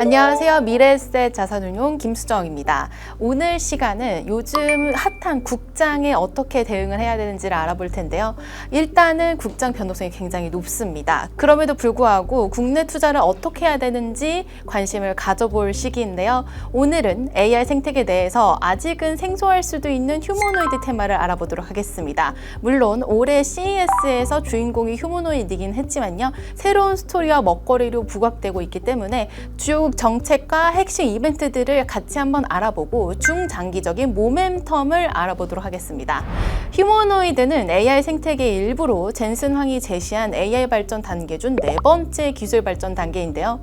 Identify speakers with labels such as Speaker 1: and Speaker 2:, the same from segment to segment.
Speaker 1: 안녕하세요. 미래에셋 자산운용 김수정입니다. 오늘 시간은 요즘 핫한 국장에 어떻게 대응을 해야 되는지를 알아볼 텐데요. 일단은 국장 변동성이 굉장히 높습니다. 그럼에도 불구하고 국내 투자를 어떻게 해야 되는지 관심을 가져볼 시기인데요. 오늘은 AI 생태계 내에서 아직은 생소할 수도 있는 휴머노이드 테마를 알아보도록 하겠습니다. 물론 올해 CES에서 주인공이 휴머노이드이긴 했지만요. 새로운 스토리와 먹거리로 부각되고 있기 때문에 주요 정책과 핵심 이벤트들을 같이 한번 알아보고 중장기적인 모멘텀을 알아보도록 하겠습니다. 휴머노이드는 AI 생태계의 일부로 젠슨 황이 제시한 AI 발전 단계 중 네 번째 기술 발전 단계인데요.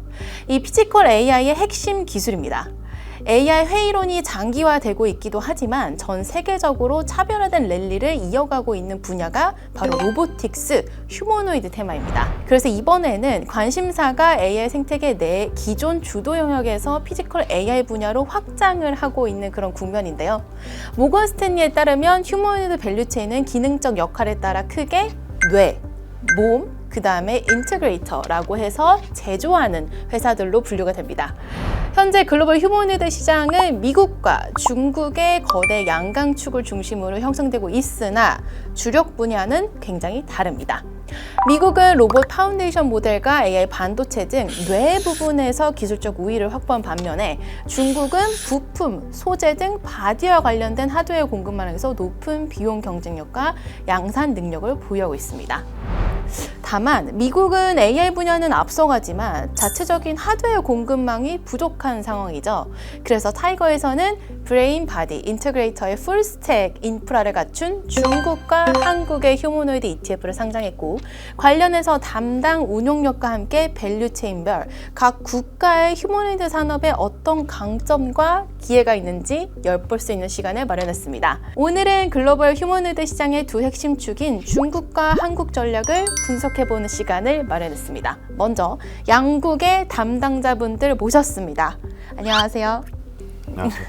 Speaker 1: 이 피지컬 AI의 핵심 기술입니다. AI 회의론이 장기화되고 있기도 하지만 전 세계적으로 차별화된 랠리를 이어가고 있는 분야가 바로 로보틱스, 휴머노이드 테마입니다. 그래서 이번에는 관심사가 AI 생태계 내 기존 주도 영역에서 피지컬 AI 분야로 확장을 하고 있는 그런 국면인데요. 모건 스탠리에 따르면 휴머노이드 밸류체인은 기능적 역할에 따라 크게 뇌, 몸, 그 다음에 인테그레이터라고 해서 제조하는 회사들로 분류가 됩니다. 현재 글로벌 휴머노이드 시장은 미국과 중국의 거대 양강축을 중심으로 형성되고 있으나 주력 분야는 굉장히 다릅니다. 미국은 로봇 파운데이션 모델과 AI 반도체 등 뇌 부분에서 기술적 우위를 확보한 반면에 중국은 부품, 소재 등 바디와 관련된 하드웨어 공급망에서 높은 비용 경쟁력과 양산 능력을 보유하고 있습니다. 다만 미국은 AI 분야는 앞서가지만 자체적인 하드웨어 공급망이 부족한 상황이죠. 그래서 타이거에서는 브레인 바디 인테그레이터의 풀스택 인프라를 갖춘 중국과 한국의 휴머노이드 ETF를 상장했고, 관련해서 담당 운용력과 함께 밸류체인별 각 국가의 휴머노이드 산업에 어떤 강점과 기회가 있는지 엿볼 수 있는 시간을 마련했습니다. 오늘은 글로벌 휴머노이드 시장의 두 핵심 축인 중국과 한국 전략을 분석해보는 시간을 마련했습니다. 먼저 양국의 담당자분들 모셨습니다. 안녕하세요.
Speaker 2: 안녕하세요.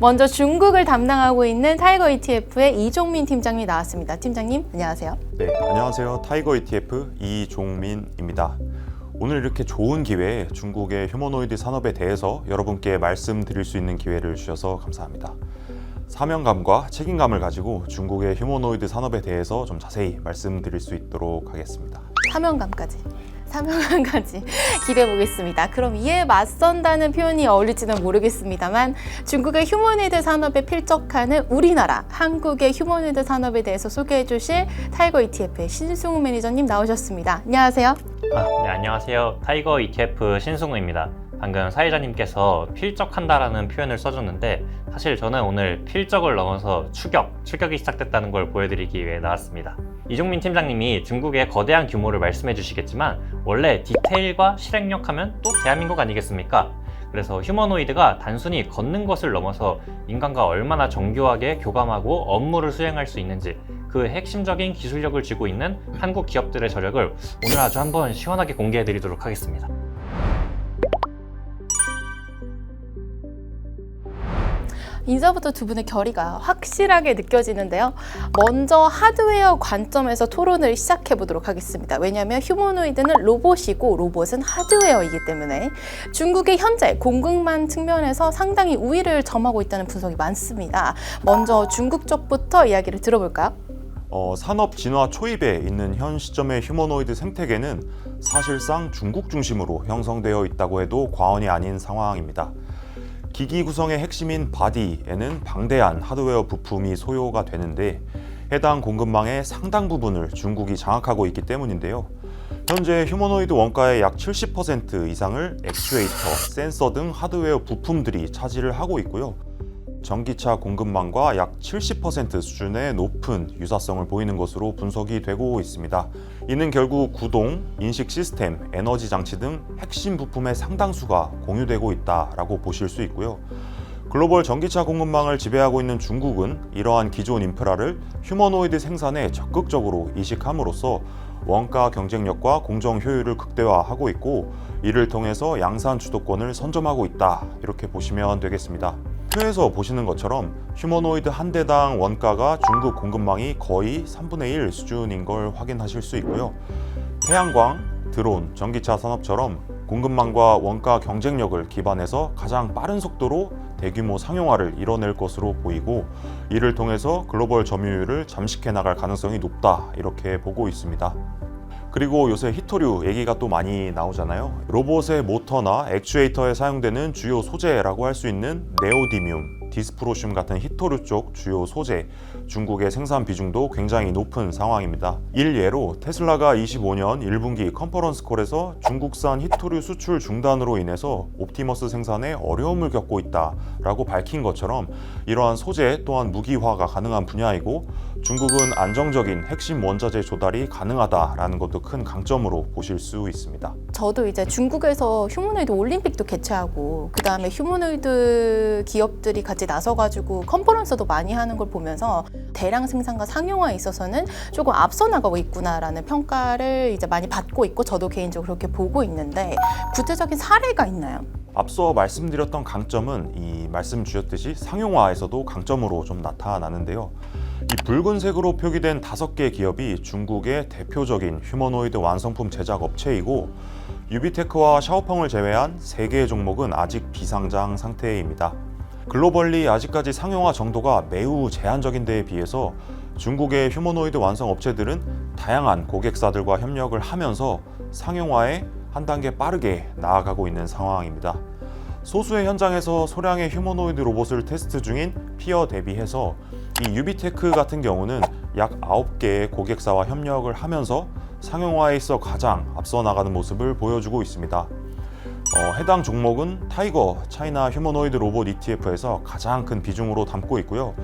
Speaker 1: 먼저 중국을 담당하고 있는 타이거 ETF의 이종민 팀장님이 나왔습니다. 팀장님, 안녕하세요.
Speaker 2: 네, 안녕하세요. 타이거 ETF 이종민입니다. 오늘 이렇게 좋은 기회에 중국의 휴머노이드 산업에 대해서 여러분께 말씀드릴 수 있는 기회를 주셔서 감사합니다. 사명감과 책임감을 가지고 중국의 휴머노이드 산업에 대해서 좀 자세히 말씀드릴 수 있도록 하겠습니다.
Speaker 1: 사명감까지 기대해 보겠습니다. 그럼 이에 맞선다는 표현이 어울릴지는 모르겠습니다만 중국의 휴머노이드 산업에 필적하는 우리나라 한국의 휴머노이드 산업에 대해서 소개해 주실 타이거 ETF의 신승우 매니저님 나오셨습니다. 안녕하세요.
Speaker 3: 네, 안녕하세요. 타이거 ETF 신승우입니다. 방금 사회자님께서 필적한다라는 표현을 써줬는데 사실 저는 오늘 필적을 넘어서 추격이 시작됐다는 걸 보여드리기 위해 나왔습니다. 이종민 팀장님이 중국의 거대한 규모를 말씀해 주시겠지만 원래 디테일과 실행력 하면 또 대한민국 아니겠습니까? 그래서 휴머노이드가 단순히 걷는 것을 넘어서 인간과 얼마나 정교하게 교감하고 업무를 수행할 수 있는지 그 핵심적인 기술력을 쥐고 있는 한국 기업들의 저력을 오늘 아주 한번 시원하게 공개해 드리도록 하겠습니다.
Speaker 1: 인사부터 두 분의 결의가 확실하게 느껴지는데요. 먼저 하드웨어 관점에서 토론을 시작해 보도록 하겠습니다. 왜냐하면 휴머노이드는 로봇이고 로봇은 하드웨어이기 때문에 중국의 현재 공급망 측면에서 상당히 우위를 점하고 있다는 분석이 많습니다. 먼저 중국 쪽부터 이야기를 들어볼까요?
Speaker 2: 산업 진화 초입에 있는 현 시점의 휴머노이드 생태계는 사실상 중국 중심으로 형성되어 있다고 해도 과언이 아닌 상황입니다. 기기 구성의 핵심인 바디에는 방대한 하드웨어 부품이 소요가 되는데 해당 공급망의 상당 부분을 중국이 장악하고 있기 때문인데요. 현재 휴머노이드 원가의 약 70% 이상을 액추에이터, 센서 등 하드웨어 부품들이 차지를 하고 있고요. 전기차 공급망과 약 70% 수준의 높은 유사성을 보이는 것으로 분석이 되고 있습니다. 이는 결국 구동, 인식 시스템, 에너지 장치 등 핵심 부품의 상당수가 공유되고 있다라고 보실 수 있고요. 글로벌 전기차 공급망을 지배하고 있는 중국은 이러한 기존 인프라를 휴머노이드 생산에 적극적으로 이식함으로써 원가 경쟁력과 공정 효율을 극대화하고 있고 이를 통해서 양산 주도권을 선점하고 있다, 이렇게 보시면 되겠습니다. 표에서 보시는 것처럼 휴머노이드 한 대당 원가가 중국 공급망이 거의 3분의 1 수준인 걸 확인하실 수 있고요. 태양광, 드론, 전기차 산업처럼 공급망과 원가 경쟁력을 기반해서 가장 빠른 속도로 대규모 상용화를 이뤄낼 것으로 보이고, 이를 통해서 글로벌 점유율을 잠식해 나갈 가능성이 높다, 이렇게 보고 있습니다. 그리고 요새 히토류 얘기가 또 많이 나오잖아요. 로봇의 모터나 액추에이터에 사용되는 주요 소재라고 할 수 있는 네오디뮴, 디스프로슘 같은 히토류 쪽 주요 소재, 중국의 생산 비중도 굉장히 높은 상황입니다. 일예로 테슬라가 25년 1분기 컨퍼런스 콜에서 중국산 히토류 수출 중단으로 인해서 옵티머스 생산에 어려움을 겪고 있다라고 밝힌 것처럼, 이러한 소재 또한 무기화가 가능한 분야이고, 중국은 안정적인 핵심 원자재 조달이 가능하다라는 것도 큰 강점으로 보실 수 있습니다.
Speaker 1: 저도 이제 중국에서 휴머노이드 올림픽도 개최하고, 그 다음에 휴머노이드 기업들이 같이 나서가지고 컨퍼런스도 많이 하는 걸 보면서 대량 생산과 상용화에 있어서는 조금 앞서 나가고 있구나라는 평가를 이제 많이 받고 있고, 저도 개인적으로 그렇게 보고 있는데, 구체적인 사례가 있나요?
Speaker 2: 앞서 말씀드렸던 강점은 이 말씀 주셨듯이 상용화에서도 강점으로 좀 나타나는데요. 이 붉은색으로 표기된 5개 기업이 중국의 대표적인 휴머노이드 완성품 제작 업체이고, 유비테크와 샤오펑을 제외한 3개의 종목은 아직 비상장 상태입니다. 글로벌리 아직까지 상용화 정도가 매우 제한적인 데에 비해서 중국의 휴머노이드 완성 업체들은 다양한 고객사들과 협력을 하면서 상용화에 한 단계 빠르게 나아가고 있는 상황입니다. 소수의 현장에서 소량의 휴머노이드 로봇을 테스트 중인 피어 대비해서 이 유비테크 같은 경우는 약 9개의 고객사와 협력을 하면서 상용화에 있어 가장 앞서 나가는 모습을 보여주고 있습니다. 해당 종목은 타이거 차이나 휴머노이드 로봇 ETF에서 가장 큰 비중으로 담고 있고요.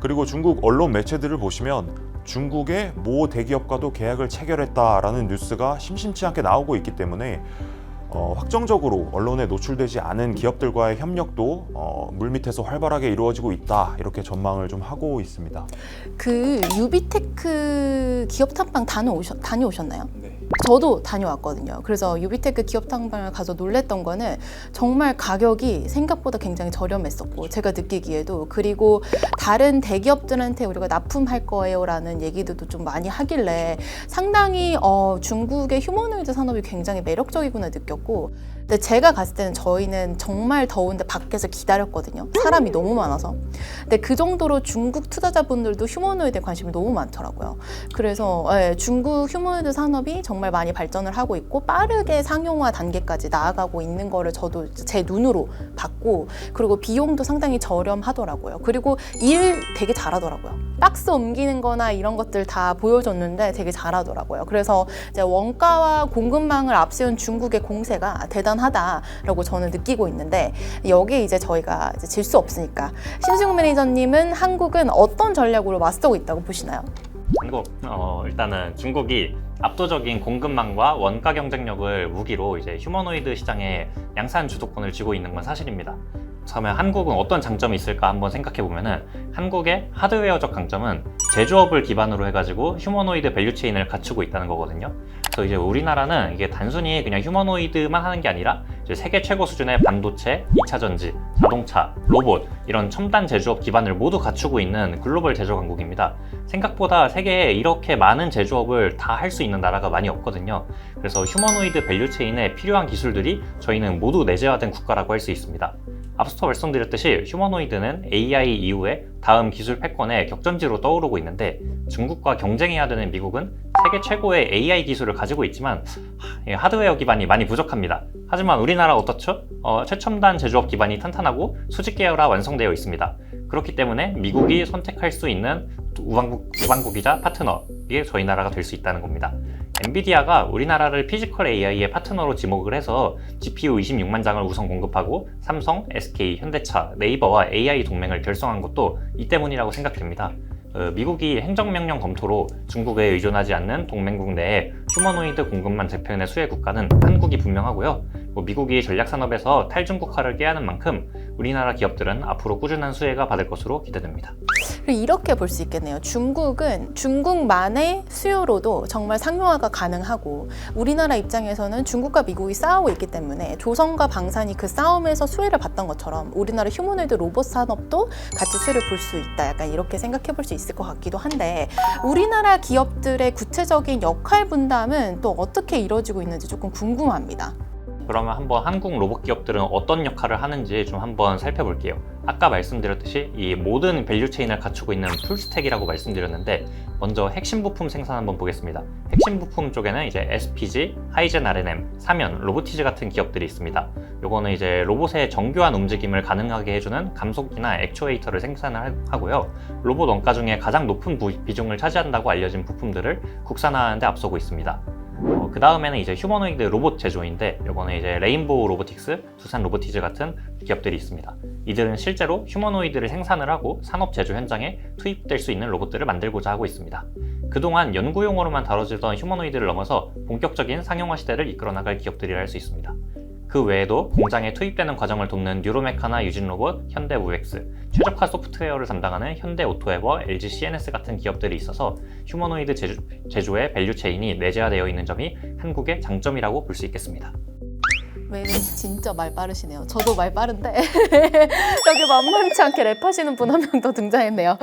Speaker 2: 그리고 중국 언론 매체들을 보시면 중국의 모 대기업과도 계약을 체결했다라는 뉴스가 심심치 않게 나오고 있기 때문에 확정적으로 언론에 노출되지 않은 기업들과의 협력도 물밑에서 활발하게 이루어지고 있다, 이렇게 전망을 좀 하고 있습니다.
Speaker 1: 그 유비테크 기업 탐방 다녀오셨나요?
Speaker 2: 네.
Speaker 1: 저도 다녀왔거든요. 그래서 유비테크 기업 탐방을 가서 놀랬던 거는 정말 가격이 생각보다 굉장히 저렴했었고, 제가 느끼기에도, 그리고 다른 대기업들한테 우리가 납품할 거예요 라는 얘기들도 좀 많이 하길래 상당히 중국의 휴머노이드 산업이 굉장히 매력적이구나 느꼈고, 근데 제가 갔을 때는 저희는 정말 더운데 밖에서 기다렸거든요. 사람이 너무 많아서. 근데 그 정도로 중국 투자자분들도 휴머노이드에 관심이 너무 많더라고요. 그래서 중국 휴머노이드 산업이 정말 많이 발전을 하고 있고, 빠르게 상용화 단계까지 나아가고 있는 거를 저도 제 눈으로 봤고, 그리고 비용도 상당히 저렴하더라고요. 그리고 일 되게 잘하더라고요. 박스 옮기는 거나 이런 것들 다 보여줬는데 되게 잘하더라고요. 그래서 이제 원가와 공급망을 앞세운 중국의 공세가 대단하다라고 저는 느끼고 있는데, 여기에 이제 저희가 질 수 없으니까 신승훈 매니저님은 한국은 어떤 전략으로 맞서고 있다고 보시나요?
Speaker 3: 한국 일단은 중국이 압도적인 공급망과 원가 경쟁력을 무기로 이제 휴머노이드 시장에 양산 주도권을 쥐고 있는 건 사실입니다. 그러면 한국은 어떤 장점이 있을까 한번 생각해 보면은, 한국의 하드웨어적 강점은 제조업을 기반으로 해가지고 휴머노이드 밸류체인을 갖추고 있다는 거거든요. 그래서 이제 우리나라는 이게 단순히 그냥 휴머노이드만 하는 게 아니라 이제 세계 최고 수준의 반도체, 2차 전지, 자동차, 로봇 이런 첨단 제조업 기반을 모두 갖추고 있는 글로벌 제조 강국입니다. 생각보다 세계에 이렇게 많은 제조업을 다 할 수 있는 나라가 많이 없거든요. 그래서 휴머노이드 밸류체인에 필요한 기술들이 저희는 모두 내재화된 국가라고 할 수 있습니다. 앞서 말씀드렸듯이 휴머노이드는 AI 이후에 다음 기술 패권의 격전지로 떠오르고 있는데, 중국과 경쟁해야 되는 미국은 세계 최고의 AI 기술을 가지고 있지만 하드웨어 기반이 많이 부족합니다. 하지만 우리나라 어떻죠? 최첨단 제조업 기반이 탄탄하고 수직 계열화 완성되어 있습니다. 그렇기 때문에 미국이 선택할 수 있는 우방국이자 파트너, 이게 저희 나라가 될 수 있다는 겁니다. 엔비디아가 우리나라를 피지컬 AI의 파트너로 지목을 해서 GPU 26만 장을 우선 공급하고, 삼성, SK, 현대차, 네이버와 AI 동맹을 결성한 것도 이 때문이라고 생각됩니다. 미국이 행정명령 검토로 중국에 의존하지 않는 동맹국 내에 휴머노이드 공급만 대표현의 수혜 국가는 한국이 분명하고요. 미국이 전략산업에서 탈중국화를 깨하는 만큼 우리나라 기업들은 앞으로 꾸준한 수혜가 받을 것으로 기대됩니다.
Speaker 1: 이렇게 볼 수 있겠네요. 중국은 중국만의 수요로도 정말 상용화가 가능하고, 우리나라 입장에서는 중국과 미국이 싸우고 있기 때문에 조선과 방산이 그 싸움에서 수혜를 봤던 것처럼 우리나라 휴머노이드 로봇 산업도 같이 수혜를 볼 수 있다. 약간 이렇게 생각해 볼 수 있을 것 같기도 한데, 우리나라 기업들의 구체적인 역할 분담은 또 어떻게 이루어지고 있는지 조금 궁금합니다.
Speaker 3: 그러면 한번 한국 로봇 기업들은 어떤 역할을 하는지 좀 한번 살펴볼게요. 아까 말씀드렸듯이 이 모든 밸류 체인을 갖추고 있는 풀스택이라고 말씀드렸는데, 먼저 핵심 부품 생산 한번 보겠습니다. 핵심 부품 쪽에는 이제 SPG, 하이젠 R&M, 사면, 로보티즈 같은 기업들이 있습니다. 요거는 이제 로봇의 정교한 움직임을 가능하게 해주는 감속기나 액추에이터를 생산을 하고요. 로봇 원가 중에 가장 높은 비중을 차지한다고 알려진 부품들을 국산화하는 데 앞서고 있습니다. 그 다음에는 이제 휴머노이드 로봇 제조인데, 요거는 이제 레인보우 로보틱스, 두산 로보티즈 같은 기업들이 있습니다. 이들은 실제로 휴머노이드를 생산을 하고 산업 제조 현장에 투입될 수 있는 로봇들을 만들고자 하고 있습니다. 그동안 연구용으로만 다뤄지던 휴머노이드를 넘어서 본격적인 상용화 시대를 이끌어 나갈 기업들이라 할 수 있습니다. 그 외에도 공장에 투입되는 과정을 돕는 뉴로메카나 유진로봇, 현대우엑스, 최적화 소프트웨어를 담당하는 현대오토에버, LG CNS 같은 기업들이 있어서 휴머노이드 제조의 밸류체인이 내재화되어 있는 점이 한국의 장점이라고 볼 수 있겠습니다.
Speaker 1: 매님 진짜 말 빠르시네요. 저도 말 빠른데 여기 만만치 않게 랩하시는 분 한 명 더 등장했네요.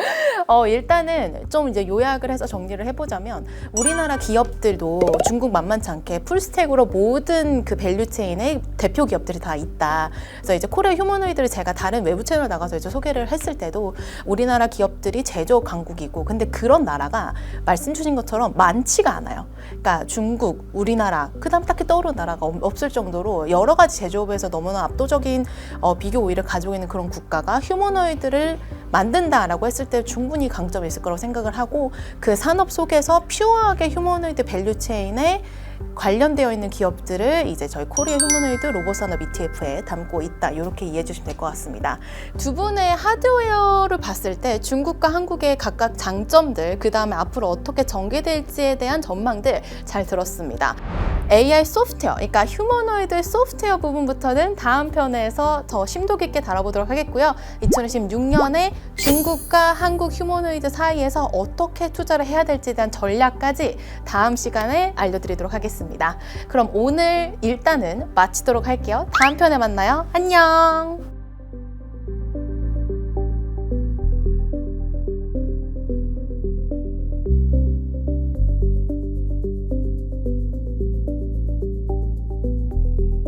Speaker 1: 일단은 좀 이제 요약을 해서 정리를 해보자면, 우리나라 기업들도 중국 만만치 않게 풀스택으로 모든 그 밸류체인의 대표 기업들이 다 있다. 그래서 이제 코리아 휴머노이드를 제가 다른 외부 채널 나가서 이제 소개를 했을 때도 우리나라 기업들이 제조업 강국이고, 근데 그런 나라가 말씀 주신 것처럼 많지가 않아요. 그러니까 중국, 우리나라, 그다음 딱히 떠오르는 나라가 없을 정도로 여러 가지 제조업에서 너무나 압도적인 비교 우위를 가지고 있는 그런 국가가 휴머노이드를 만든다라고 했을 때 충분히 강점이 있을 거라고 생각을 하고, 그 산업 속에서 퓨어하게 휴머노이드 밸류체인에 관련되어 있는 기업들을 이제 저희 코리아 휴머노이드 로봇 산업 ETF에 담고 있다, 이렇게 이해해 주시면 될 것 같습니다. 두 분의 하드웨어를 봤을 때 중국과 한국의 각각 장점들, 그 다음에 앞으로 어떻게 전개될지에 대한 전망들 잘 들었습니다. AI 소프트웨어, 그러니까 휴머노이드 소프트웨어 부분부터는 다음 편에서 더 심도 깊게 다뤄보도록 하겠고요. 2026년에 중국과 한국 휴머노이드 사이에서 어떻게 투자를 해야 될지에 대한 전략까지 다음 시간에 알려드리도록 하겠습니다. 그럼 오늘 일단은 마치도록 할게요. 다음 편에 만나요. 안녕!